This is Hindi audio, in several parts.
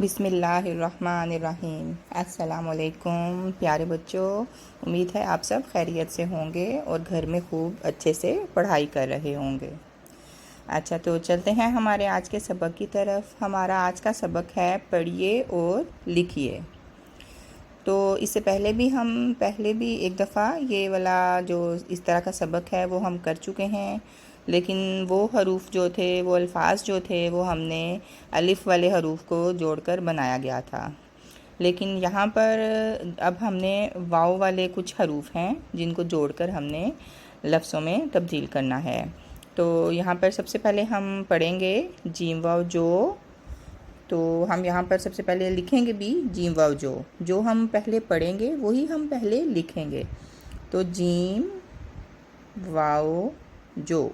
बिस्मिल्लाहिर्रहमानिर्रहीम। अस्सलामुअलैकुम प्यारे बच्चों, उम्मीद है आप सब खैरियत से होंगे और घर में खूब अच्छे से पढ़ाई कर रहे होंगे। अच्छा, तो चलते हैं हमारे आज के सबक की तरफ। हमारा आज का सबक है पढ़िए और लिखिए। तो इससे पहले भी एक दफ़ा ये वाला जो इस तरह का सबक है वो हम कर चुके हैं, लेकिन वो हरूफ जो थे, वो अल्फाज जो थे, वो हमने अलिफ़ वाले हरूफ को जोड़कर बनाया गया था। लेकिन यहाँ पर अब हमने वाव वाले कुछ हरूफ हैं जिनको जोड़कर हमने लफ्ज़ों में तब्दील करना है। तो यहाँ पर सबसे पहले हम पढ़ेंगे जीम वाव जो। तो हम यहाँ पर सबसे पहले लिखेंगे भी जीम वाव जो हम पहले पढ़ेंगे वही हम पहले लिखेंगे। तो जीम वाव जो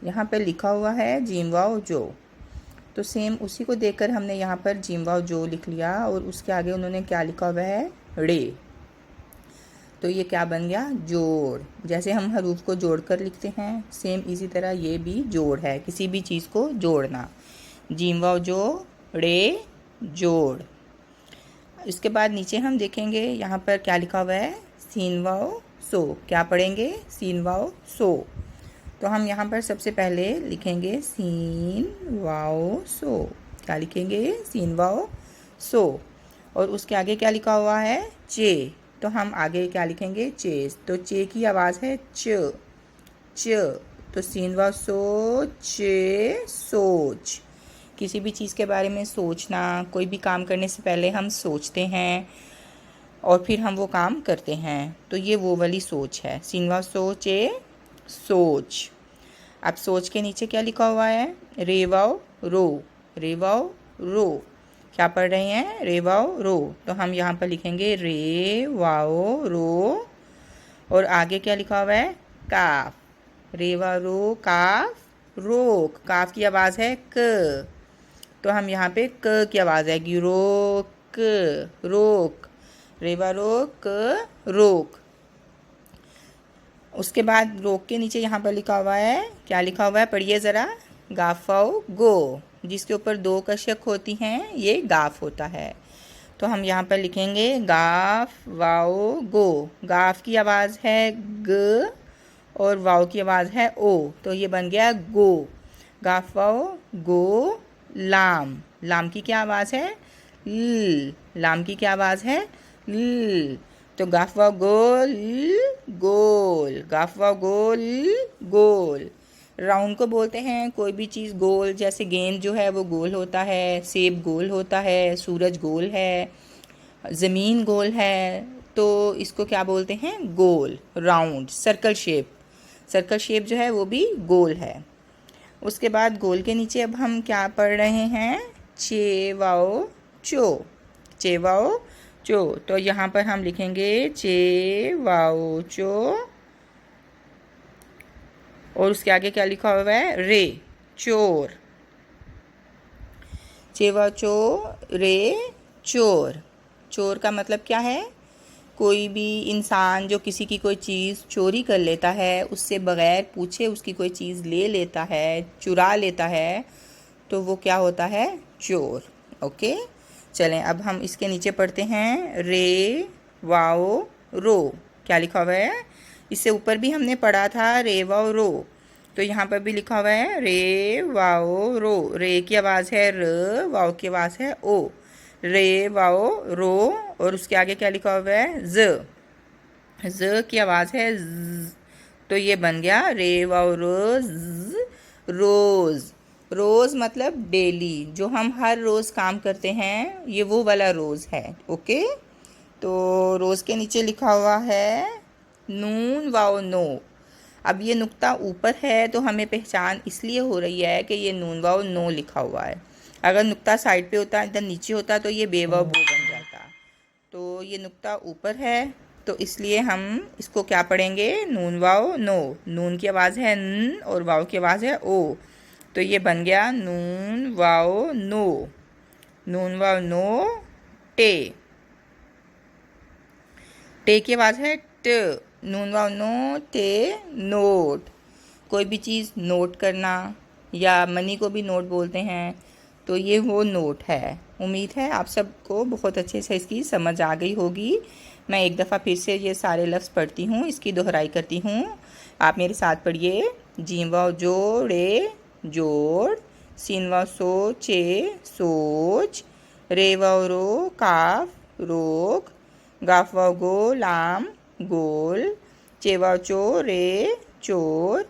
यहाँ पर लिखा हुआ है, जीम वाव जो। तो सेम उसी को देखकर हमने यहाँ पर जीम वाव जो लिख लिया और उसके आगे उन्होंने क्या लिखा हुआ है, रे। तो ये क्या बन गया, जोड़। जैसे हम हरूफ को जोड़कर लिखते हैं, सेम इसी तरह ये भी जोड़ है, किसी भी चीज़ को जोड़ना। जीम वाव जो, रे, जोड़। इसके बाद नीचे हम देखेंगे यहाँ पर क्या लिखा हुआ है, सीन वाव सो। क्या पढ़ेंगे, सीन वाव सो। तो हम यहाँ पर सबसे पहले लिखेंगे सीन वाव सो। क्या लिखेंगे, सीन वाव सो। और उसके आगे क्या लिखा हुआ है, चे। तो हम आगे क्या लिखेंगे, चे। तो चे की आवाज़ है च, च। तो सीन वाव सो, चे, सोच। किसी भी चीज़ के बारे में सोचना, कोई भी काम करने से पहले हम सोचते हैं और फिर हम वो काम करते हैं, तो ये वो वाली सोच है। सीन वाव सोचे, सोच। अब सोच के नीचे क्या लिखा हुआ है, रे वाव रो, रे वाव रो। क्या पढ़ रहे हैं, रे वाव रो। तो हम यहाँ पर लिखेंगे रे वाव रो। और आगे क्या लिखा हुआ है, काफ, रे वाव रो, काफ, रोक। काफ की आवाज़ है क, तो हम यहाँ पे क की आवाज़ आएगी, रोक, रोक। रेवा रोक, रोक। उसके बाद रोक के नीचे यहाँ पर लिखा हुआ है, क्या लिखा हुआ है, पढ़िए ज़रा, गाफाओ गो। जिसके ऊपर दो कशक होती हैं ये गाफ होता है। तो हम यहाँ पर लिखेंगे गाफ वाओ गो। गाफ की आवाज़ है ग और वाओ की आवाज़ है ओ, तो ये बन गया गो। गाफ वाओ गो। लाम, लाम की क्या आवाज़ है, ल। लाम की क्या आवाज़ है, ल। तो गाफवा गोल, गोल। गाफवा गोल, गोल। राउंड को बोलते हैं कोई भी चीज़ गोल, जैसे गेंद जो है वो गोल होता है, सेब गोल होता है, सूरज गोल है, ज़मीन गोल है, तो इसको क्या बोलते हैं, गोल, round, circle shape. Circle shape जो है वो भी गोल है। उसके बाद गोल के नीचे अब हम क्या पढ़ रहे हैं, चे वाओ चो, चे वाओ चो। तो यहाँ पर हम लिखेंगे चे वाओ चो। और उसके आगे क्या लिखा हुआ है, रे, चोर। चे वाओ चो, रे, चोर। चोर का मतलब क्या है, कोई भी इंसान जो किसी की कोई चीज़ चोरी कर लेता है, उससे बग़ैर पूछे उसकी कोई चीज़ ले लेता है, चुरा लेता है, तो वो क्या होता है, चोर। ओके, चलें अब हम इसके नीचे पढ़ते हैं, रे वाओ रो। क्या लिखा हुआ है, इससे ऊपर भी हमने पढ़ा था रे वाओ रो, तो यहाँ पर भी लिखा हुआ है रे वाओ रो। रे की आवाज़ है र, वाओ की आवाज़ है ओ। रे वाओ रो। और उसके आगे क्या लिखा हुआ है, ज, ज की आवाज़ है ज। तो ये बन गया रे वाओ रोज, रोज़। रोज़ मतलब डेली, जो हम हर रोज़ काम करते हैं, ये वो वाला रोज़ है। ओके, तो रोज़ के नीचे लिखा हुआ है नून वाओ नो। अब ये नुक्ता ऊपर है तो हमें पहचान इसलिए हो रही है कि ये नून वाओ नो लिखा हुआ है। अगर नुक्ता साइड पे होता, इधर नीचे होता, तो ये बे वाओ बो बन जाता। तो ये नुक्ता ऊपर है, तो इसलिए हम इसको क्या पढ़ेंगे, नून वाओ नो। नून की आवाज़ है न और वाओ की आवाज़ है ओ, तो ये बन गया नून वाओ नो। नून वाओ नो, टे। टे की आवाज़ है ट। नून वाओ नो, टे, नोट। कोई भी चीज़ नोट करना, या मनी को भी नोट बोलते हैं, तो ये वो नोट है। उम्मीद है आप सबको बहुत अच्छे से इसकी समझ आ गई होगी। मैं एक दफ़ा फिर से ये सारे लफ्ज़ पढ़ती हूँ, इसकी दोहराई करती हूँ। आप मेरे साथ पढ़िए। जीवा जोड़े जोड़, सीनवा सोचे सोच, रेवा रो काफ रोक, गाफवा गो लाम गोल, चेवा चो रे चोर,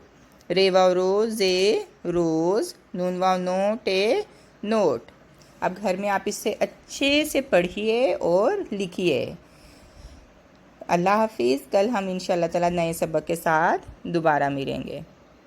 रेवा रो जे रोज़, नूनवा नोटे नोट। अब घर में आप इससे अच्छे से पढ़िए और लिखिए। अल्लाह हाफिज़। कल हम इंशाअल्लाह ताला नए सबक के साथ दोबारा मिलेंगे।